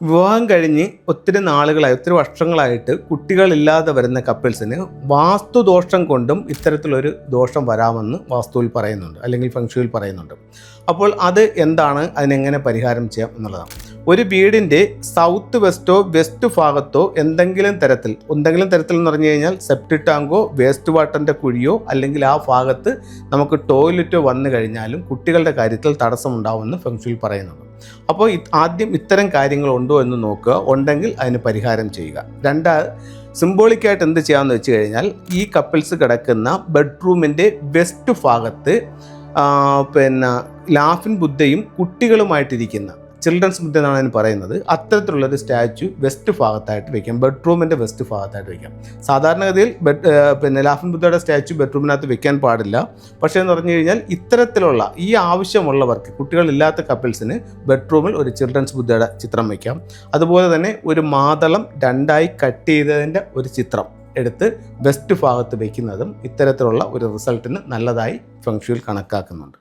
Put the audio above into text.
വിവാഹം കഴിഞ്ഞ് ഒത്തിരി നാളുകളായി ഒത്തിരി വർഷങ്ങളായിട്ട് കുട്ടികളില്ലാതെ വരുന്ന കപ്പിൾസിന് വാസ്തുദോഷം കൊണ്ടും ഇത്തരത്തിലൊരു ദോഷം വരാമെന്ന് വാസ്തുവിൽ പറയുന്നുണ്ട്, അല്ലെങ്കിൽ ഫെങ്ഷുയിൽ പറയുന്നുണ്ട്. അപ്പോൾ അത് എന്താണ്, അതിനെങ്ങനെ പരിഹാരം ചെയ്യാം എന്നുള്ളതാണ്. ഒരു വീടിൻ്റെ സൗത്ത് വെസ്റ്റോ വെസ്റ്റ് ഭാഗത്തോ എന്തെങ്കിലും തരത്തിൽ എന്ന് പറഞ്ഞു കഴിഞ്ഞാൽ സെപ്റ്റിക് ടാങ്കോ വേസ്റ്റ് വാട്ടറിൻ്റെ കുഴിയോ അല്ലെങ്കിൽ ആ ഭാഗത്ത് നമുക്ക് ടോയ്ലറ്റോ വന്നു കഴിഞ്ഞാലും കുട്ടികളുടെ കാര്യത്തിൽ തടസ്സമുണ്ടാവുമെന്ന് ഫെങ്ഷുയിൽ പറയുന്നുണ്ട്. അപ്പോൾ ആദ്യം ഇത്തരം കാര്യങ്ങൾ ഉണ്ടോ എന്ന് നോക്കുക, ഉണ്ടെങ്കിൽ അതിന് പരിഹാരം ചെയ്യുക. സിംബോളിക്കായിട്ട് എന്ത് ചെയ്യാമെന്ന് വെച്ച് കഴിഞ്ഞാൽ ഈ കപ്പിൾസ് കിടക്കുന്ന ബെഡ്റൂമിൻ്റെ വെസ്റ്റ് ഭാഗത്ത് ലാഫിംഗ് ബുദ്ധയും കുട്ടികളുമായിട്ടിരിക്കുന്ന ചിൽഡ്രൻസ് ബുദ്ധ എന്നാണ് അതിന് പറയുന്നത്, അത്തരത്തിലുള്ളൊരു സ്റ്റാച്ചു വെസ്റ്റ് ഭാഗത്തായിട്ട് വയ്ക്കാം, ബെഡ്റൂമിൻ്റെ വെസ്റ്റ് ഭാഗത്തായിട്ട് വയ്ക്കാം. സാധാരണഗതിയിൽ ലാഫിംഗ് ബുദ്ധയുടെ സ്റ്റാച്ചു ബെഡ്റൂമിനകത്ത് വെക്കാൻ പാടില്ല. പക്ഷേ എന്ന് പറഞ്ഞു കഴിഞ്ഞാൽ ഇത്തരത്തിലുള്ള ഈ ആവശ്യമുള്ളവർക്ക്, കുട്ടികളില്ലാത്ത കപ്പിൾസിന് ബെഡ്റൂമിൽ ഒരു ചിൽഡ്രൻസ് ബുദ്ധയുടെ ചിത്രം വയ്ക്കാം. അതുപോലെ തന്നെ ഒരു മാതളം രണ്ടായി കട്ട് ചെയ്തതിൻ്റെ ഒരു ചിത്രം എടുത്ത് വെസ്റ്റ് ഭാഗത്ത് വയ്ക്കുന്നതും ഇത്തരത്തിലുള്ള ഒരു റിസൾട്ടിന് നല്ലതായി ഫെങ്ഷുയിൽ കണക്കാക്കുന്നുണ്ട്.